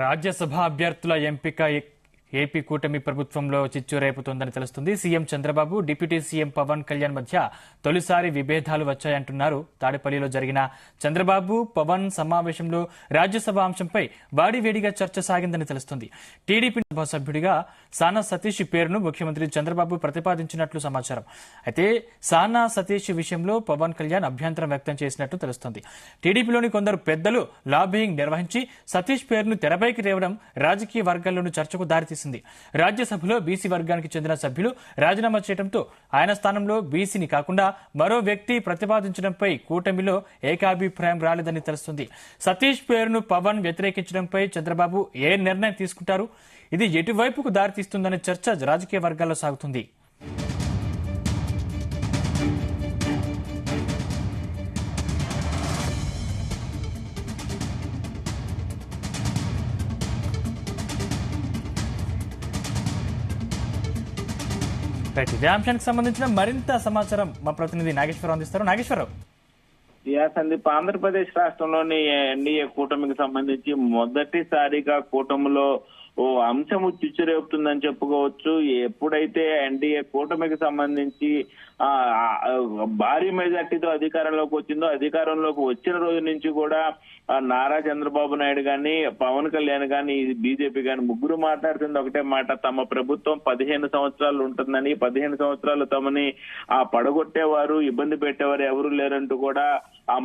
రాజ్యసభ అభ్యర్థుల ఎంపిక ఏపీ కూటమి ప్రభుత్వంలో చిచ్చు రేపుతోందని తెలుస్తుంది. CM Chandrababu, deputy CM Pawan Kalyan మధ్య తొలిసారి విభేదాలు వచ్చాయంటున్నారు. తాడేపల్లిలో జరిగిన చంద్రబాబు పవన్ సమావేశంలో రాజ్యసభ అంశంపై వాడివేడిగా చర్చ సాగిందని తెలుస్తుంది. టీడీపీ సభ సభ్యుడిగా సానా సతీష్ పేరును ముఖ్యమంత్రి చంద్రబాబు ప్రతిపాదించినట్లు సమాచారం. అయితే సానా సతీష్ విషయంలో పవన్ కళ్యాణ్ అభ్యంతరం వ్యక్తం చేసినట్లు తెలుస్తోంది. టీడీపీలోని కొందరు పెద్దలు లాబింగ్ నిర్వహించి సతీష్ పేరును తెరపైకి రేవడం రాజకీయ వర్గాల్లోనూ చర్చకు దారితీసింది. రాజ్యసభలో బీసీ వర్గానికి చెందిన సభ్యులు రాజీనామా చేయడంతో ఆయన స్థానంలో బీసీని కాకుండా మరో వ్యక్తి ప్రతిపాదించడంపై కూటమిలో ఏకాభిప్రాయం రాలేదని తెలుస్తుంది. సతీష్ పేరును పవన్ వ్యతిరేకించడంపై చంద్రబాబు ఏ నిర్ణయం తీసుకుంటారు? ఇది ఎటువైపుకు దారితీస్తుందనే చర్చ రాజకీయ వర్గాల్లో సాగుతుంది. ఇదే అంశానికి సంబంధించిన మరింత సమాచారం మా ప్రతినిధి నాగేశ్వరరావు అందిస్తారు. నాగేశ్వరరావు. సందీప్, ఆంధ్రప్రదేశ్ రాష్ట్రంలోని ఎన్డీఏ కూటమికి సంబంధించి మొదటిసారిగా కూటమిలో ఓ అంశము చిచ్చురేపుతుందని చెప్పుకోవచ్చు. ఎప్పుడైతే ఎన్డీఏ కూటమికి సంబంధించి భారీ మెజార్టీతో అధికారంలోకి వచ్చిందో, అధికారంలోకి వచ్చిన రోజు నుంచి కూడా నారా చంద్రబాబు నాయుడు గాని, పవన్ కళ్యాణ్ గాని, బీజేపీ గాని ముగ్గురు మాట్లాడుతుంది ఒకటే మాట. తమ ప్రభుత్వం 15 సంవత్సరాలు ఉంటుందని, 15 సంవత్సరాలు తమని పడగొట్టేవారు, ఇబ్బంది పెట్టేవారు ఎవరు లేరంటూ కూడా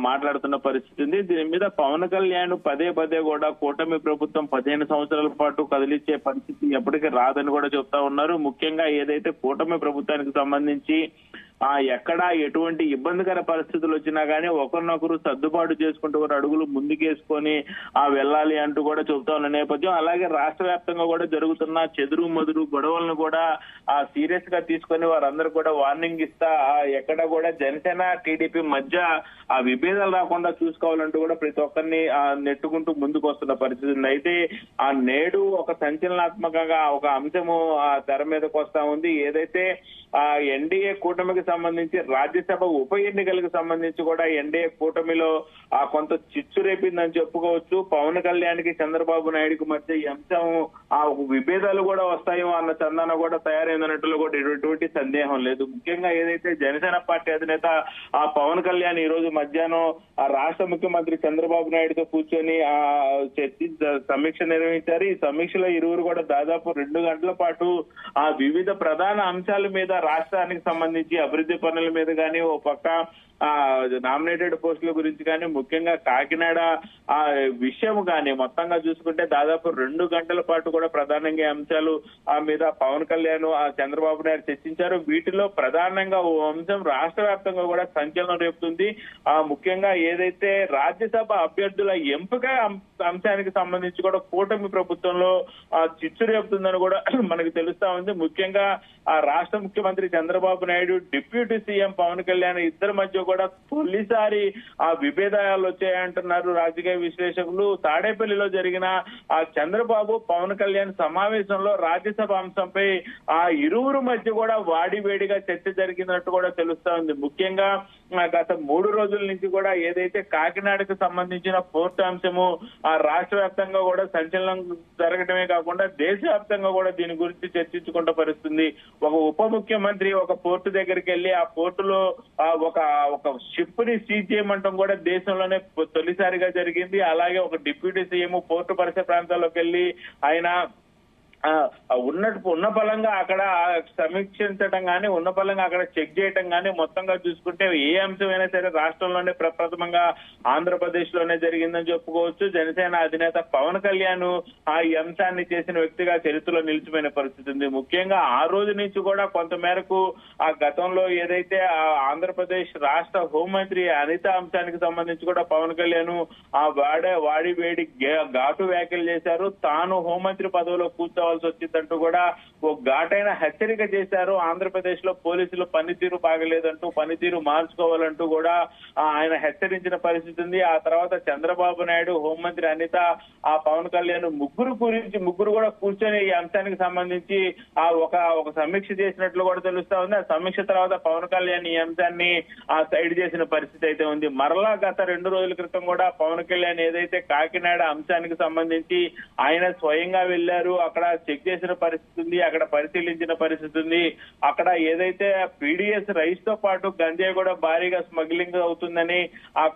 మాట్లాడుతున్న పరిస్థితి ఉంది. దీని మీద పవన్ కళ్యాణ్ పదే పదే కూడా కూటమి ప్రభుత్వం 15 సంవత్సరాల పాటు కదిలిచ్చే పరిస్థితి ఎప్పటికీ రాదని కూడా చెప్తా ఉన్నారు. ముఖ్యంగా ఏదైతే కూటమి ప్రభుత్వానికి సంబంధించి ఎక్కడ ఎటువంటి ఇబ్బందికర పరిస్థితులు వచ్చినా గానీ ఒకరినొకరు సర్దుబాటు చేసుకుంటూ అడుగులు ముందుకేసుకొని వెళ్ళాలి అంటూ కూడా చెబుతా ఉన్న నేపథ్యం. అలాగే రాష్ట్ర వ్యాప్తంగా కూడా జరుగుతున్న చెదురు మదురు గొడవలను కూడా సీరియస్ గా తీసుకొని వారందరూ కూడా వార్నింగ్ ఇస్తా ఎక్కడ కూడా జనసేన టీడీపీ మధ్య విభేదాలు రాకుండా చూసుకోవాలంటూ కూడా ప్రతి ఒక్కరిని నెట్టుకుంటూ ముందుకు వస్తున్న పరిస్థితి ఉంది. అయితే నేడు ఒక సంచలనాత్మకంగా ఒక అంశము తెర మీదకి వస్తా ఉంది. ఏదైతే ఎన్డీఏ కూటమికి సంబంధించి రాజ్యసభ ఉప ఎన్నికలకు సంబంధించి కూడా ఎన్డీఏ కూటమిలో కొంత చిచ్చు రేపిందని చెప్పుకోవచ్చు. పవన్ కళ్యాణ్ కి చంద్రబాబు నాయుడుకి మధ్య ఈ అంశం విభేదాలు కూడా వస్తాయో అన్న చందన కూడా తయారైందన్నట్లు కూడా ఎటువంటి సందేహం లేదు. ముఖ్యంగా ఏదైతే జనసేన పార్టీ అధినేత పవన్ కళ్యాణ్ ఈ రోజు మధ్యాహ్నం రాష్ట్ర ముఖ్యమంత్రి చంద్రబాబు నాయుడుతో కూర్చొని సమీక్ష నిర్వహించారు. ఈ సమీక్షలో ఇరువురు కూడా దాదాపు 2 గంటల పాటు వివిధ ప్రధాన అంశాల మీద, రాష్ట్రానికి సంబంధించి అభివృద్ధి పనుల మీద కానీ, ఓ పక్క నామినేటెడ్ పోస్టుల గురించి కానీ, ముఖ్యంగా కాకినాడ విషయం కానీ మొత్తంగా చూసుకుంటే దాదాపు 2 గంటల పాటు కూడా ప్రధానంగా అంశాలు మీద పవన్ కళ్యాణ్ చంద్రబాబు నాయుడు చర్చించారు. వీటిలో ప్రధానంగా ఓ అంశం రాష్ట్ర వ్యాప్తంగా కూడా సంచలనం రేపుతుంది. ముఖ్యంగా ఏదైతే రాజ్యసభ అభ్యర్థుల ఎంపిక అంశానికి సంబంధించి కూడా కూటమి ప్రభుత్వంలో చిచ్చు రేపుతుందని కూడా మనకు తెలుస్తా ఉంది. ముఖ్యంగా రాష్ట్ర ముఖ్యమంత్రి చంద్రబాబు నాయుడు, డిప్యూటీ సీఎం పవన్ కళ్యాణ్ ఇద్దరి మధ్య కూడా తొలిసారి విభేదాలు వచ్చాయంటున్నారు రాజకీయ విశ్లేషకులు. తాడేపల్లిలో జరిగిన చంద్రబాబు పవన్ కళ్యాణ్ సమావేశంలో రాజ్యసభ అంశంపై ఇరువురు మధ్య కూడా వాడివేడిగా చర్చ జరిగినట్టు కూడా తెలుస్తా ఉంది. ముఖ్యంగా గత 3 రోజుల నుంచి కూడా ఏదైతే కాకినాడకు సంబంధించిన పోర్టు అంశము రాష్ట్ర వ్యాప్తంగా కూడా సంచలనం జరగడమే కాకుండా దేశవ్యాప్తంగా కూడా దీని గురించి చర్చించుకుంటూ పరిస్థితుంది. ఒక ఉప ముఖ్యమంత్రి ఒక పోర్టు దగ్గరికి వెళ్లి ఆ పోర్టులో ఒక షిప్ ని సీజ్ చేయమంటాం కూడా దేశంలోనే తొలిసారిగా జరిగింది. అలాగే ఒక డిప్యూటీ సీఎం పోర్టు పరిసర ప్రాంతాల్లోకి వెళ్లి ఆయన ఉన్న ఫలంగా అక్కడ సమీక్షించడం కానీ, ఉన్న ఫలంగా అక్కడ చెక్ చేయటం కానీ, మొత్తంగా చూసుకుంటే ఏ అంశమైనా సరే రాష్ట్రంలోనే ప్రప్రథమంగా ఆంధ్రప్రదేశ్ లోనే జరిగిందని చెప్పుకోవచ్చు. జనసేన అధినేత పవన్ కళ్యాణ్ ఈ అంశాన్ని చేసిన వ్యక్తిగా చరిత్రలో నిలిచిపోయిన పరిస్థితి ఉంది. ముఖ్యంగా ఆ రోజు నుంచి కూడా కొంతమేరకు గతంలో ఏదైతే ఆంధ్రప్రదేశ్ రాష్ట్ర హోంమంత్రి అనిత అంశానికి సంబంధించి కూడా పవన్ కళ్యాణ్ వాడి వేడి ఘాటు వ్యాఖ్యలు చేశారు. తాను హోంమంత్రి పదవిలో కూర్చోవాలి, ఎదుర్కోవాల్సి వచ్చిందంటూ కూడా ఓ ఘాటైన హెచ్చరిక చేశారు. ఆంధ్రప్రదేశ్ లో పోలీసులు పనితీరు బాగలేదంటూ, పనితీరు మార్చుకోవాలంటూ కూడా ఆయన హెచ్చరించిన పరిస్థితి ఉంది. ఆ తర్వాత చంద్రబాబు నాయుడు, హోంమంత్రి అనిత, ఆ పవన్ కళ్యాణ్ ముగ్గురు కూడా కూర్చొని ఈ అంశానికి సంబంధించి ఒక సమీక్ష చేసినట్లు కూడా తెలుస్తా ఉంది. ఆ సమీక్ష తర్వాత పవన్ కళ్యాణ్ ఈ అంశాన్ని సైడ్ చేసిన పరిస్థితి అయితే ఉంది. మరలా గత 2 రోజుల క్రితం కూడా పవన్ కళ్యాణ్ ఏదైతే కాకినాడ అంశానికి సంబంధించి ఆయన స్వయంగా వెళ్లారు, అక్కడ చెక్ చేసిన పరిస్థితి ఉంది, అక్కడ పరిశీలించిన పరిస్థితి ఉంది. అక్కడ ఏదైతే పీడీఎస్ రైస్ తో పాటు గంజాయి కూడా భారీగా స్మగ్లింగ్ అవుతుందని,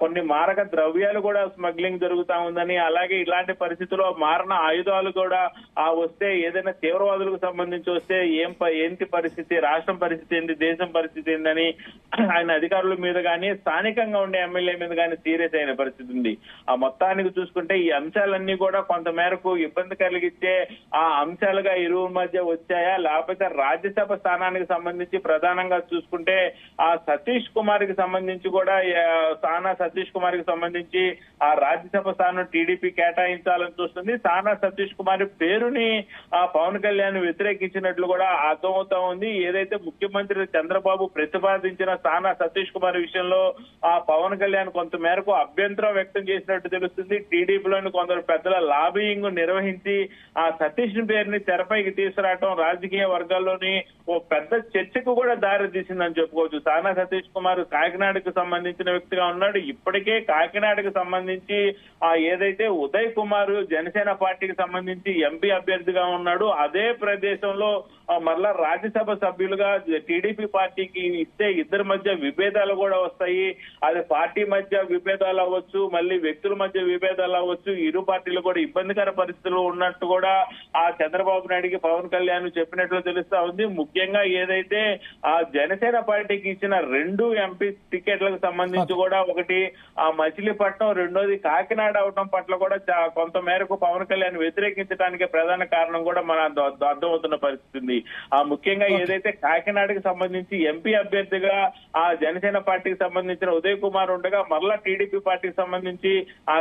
కొన్ని మారక ద్రవ్యాలు కూడా స్మగ్లింగ్ జరుగుతా ఉందని, అలాగే ఇలాంటి పరిస్థితుల్లో మారణ ఆయుధాలు కూడా వస్తే, ఏదైనా తీవ్రవాదులకు సంబంధించి వస్తే ఏంటి పరిస్థితి, రాష్ట్రం పరిస్థితి ఏంటి, దేశం పరిస్థితి ఏంటని ఆయన అధికారుల మీద కానీ స్థానికంగా ఉండే ఎమ్మెల్యే మీద కానీ సీరియస్ అయిన పరిస్థితి ఉంది. ఆ మొత్తానికి చూసుకుంటే ఈ అంశాలన్నీ కూడా కొంత మేరకు ఇబ్బంది కలిగించే అంశాలుగా ఇరువురి మధ్య వచ్చాయా, లేకపోతే రాజ్యసభ స్థానానికి సంబంధించి ప్రధానంగా చూసుకుంటే సతీష్ కుమార్ కి సంబంధించి కూడా సానా సతీష్ కుమార్ కి సంబంధించి ఆ రాజ్యసభ స్థానం టీడీపీ కేటాయించాలని చూస్తుంది. సానా సతీష్ కుమార్ పేరుని పవన్ కళ్యాణ్ వ్యతిరేకించినట్లు కూడా అర్థమవుతా ఉంది. ఏదైతే ముఖ్యమంత్రి చంద్రబాబు ప్రతిపాదించిన సానా సతీష్ కుమార్ విషయంలో పవన్ కళ్యాణ్ కొంత మేరకు అభ్యంతరం వ్యక్తం చేసినట్టు తెలుస్తుంది. టీడీపీలోని కొందరు పెద్దల లాబియింగ్ నిర్వహించి ఆ సతీష్ పేరుని తెరపైకి తీసుకురావడం రాజకీయ వర్గాల్లోని ఓ పెద్ద చర్చకు కూడా దారి తీసిందని చెప్పుకోవచ్చు. సానా సతీష్ కుమార్ కాకినాడకు సంబంధించిన వ్యక్తిగా ఉన్నాడు. ఇప్పటికే కాకినాడకు సంబంధించి ఏదైతే ఉదయ్ కుమార్ జనసేన పార్టీకి సంబంధించి ఎంపీ అభ్యర్థిగా ఉన్నాడు, అదే ప్రదేశంలో మరలా రాజ్యసభ సభ్యులుగా టీడీపీ పార్టీకి ఇస్తే ఇద్దరి మధ్య విభేదాలు కూడా వస్తాయి. అది పార్టీ మధ్య విభేదాలు అవ్వచ్చు, మళ్ళీ వ్యక్తుల మధ్య విభేదాలు అవ్వచ్చు. ఇరు పార్టీలు కూడా ఇబ్బందికర పరిస్థితులు ఉన్నట్టు కూడా చంద్రబాబు నాయుడికి పవన్ కళ్యాణ్ చెప్పినట్లు తెలుస్తా ఉంది. ముఖ్యంగా ఏదైతే జనసేన పార్టీకి ఇచ్చిన 2 ఎంపీ టికెట్లకు సంబంధించి కూడా, ఒకటి మచిలీపట్నం, రెండోది కాకినాడ అవడం పట్ల కూడా కొంత మేరకు పవన్ కళ్యాణ్ వ్యతిరేకించడానికి ప్రధాన కారణం కూడా మన అర్థమవుతున్న పరిస్థితి ఉంది. ముఖ్యంగా ఏదైతే కాకినాడకి సంబంధించి ఎంపీ అభ్యర్థిగా జనసేన పార్టీకి సంబంధించిన ఉదయ్ కుమార్ ఉండగా, మరలా టీడీపీ పార్టీకి సంబంధించి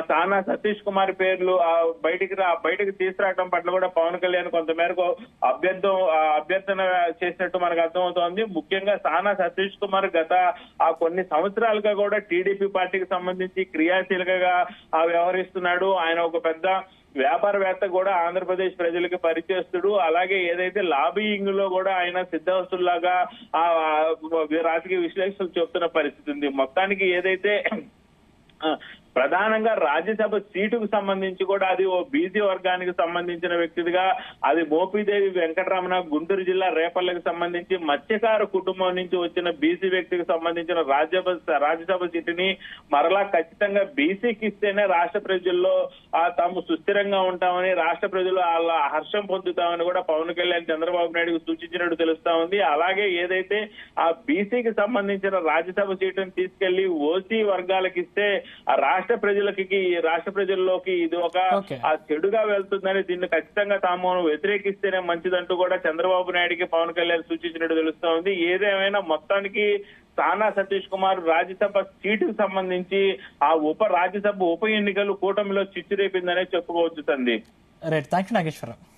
సానా సతీష్ కుమార్ పేర్లు బయటకు తీసుకురావడం పట్ల కూడా పవన్ కళ్యాణ్ కొంత మేరకు అభ్యర్థన చేసినట్టు మనకు అర్థమవుతోంది. ముఖ్యంగా సానా సతీష్ కుమార్ గత కొన్ని సంవత్సరాలుగా కూడా టీడీపీ పార్టీకి సంబంధించి క్రియాశీలకగా వ్యవహరిస్తున్నాడు. ఆయన ఒక పెద్ద వ్యాపారవేత్త కూడా, ఆంధ్రప్రదేశ్ ప్రజలకు పరిచయస్తుడు. అలాగే ఏదైతే లాబియింగ్ లో కూడా ఆయన సిద్ధవస్తుల్లాగా రాజకీయ విశ్లేషకులు చెప్తున్న పరిస్థితి ఉంది. మొత్తానికి ఏదైతే ప్రధానంగా రాజ్యసభ సీటుకు సంబంధించి కూడా అది ఓ బీసీ వర్గానికి సంబంధించిన వ్యక్తిగా, అది మోపిదేవి వెంకటరమణ గుంటూరు జిల్లా రేపల్లకి సంబంధించి మత్స్యకార కుటుంబం నుంచి వచ్చిన బీసీ వ్యక్తికి సంబంధించిన రాజ్యసభ సీటుని మరలా ఖచ్చితంగా బీసీకి ఇస్తేనే రాష్ట్ర ప్రజల్లో తాము సుస్థిరంగా ఉంటామని, రాష్ట్ర ప్రజలు అలా హర్షం పొందుతామని కూడా పవన్ కళ్యాణ్ చంద్రబాబు నాయుడుకు సూచించినట్టు తెలుస్తా ఉంది. అలాగే ఏదైతే ఆ బీసీకి సంబంధించిన రాజ్యసభ సీటును తీసుకెళ్లి ఓసీ వర్గాలకు ఇస్తే రాష్ట్ర ప్రజల్లోకి ఇది ఒక చెడుగా వెళ్తుందని, దీన్ని ఖచ్చితంగా తాము వ్యతిరేకిస్తేనే మంచిదంటూ కూడా చంద్రబాబు నాయుడికి పవన్ కళ్యాణ్ సూచించినట్టు తెలుస్తా ఉంది. ఏదేమైనా మొత్తానికి సానా సతీష్ కుమార్ రాజ్యసభ సీటుకు సంబంధించి రాజ్యసభ ఉప ఎన్నికలు కూటమిలో చిచ్చు రేపిందనే చెప్పుకోవచ్చు Sandeep. Right, thank you Nageswararao.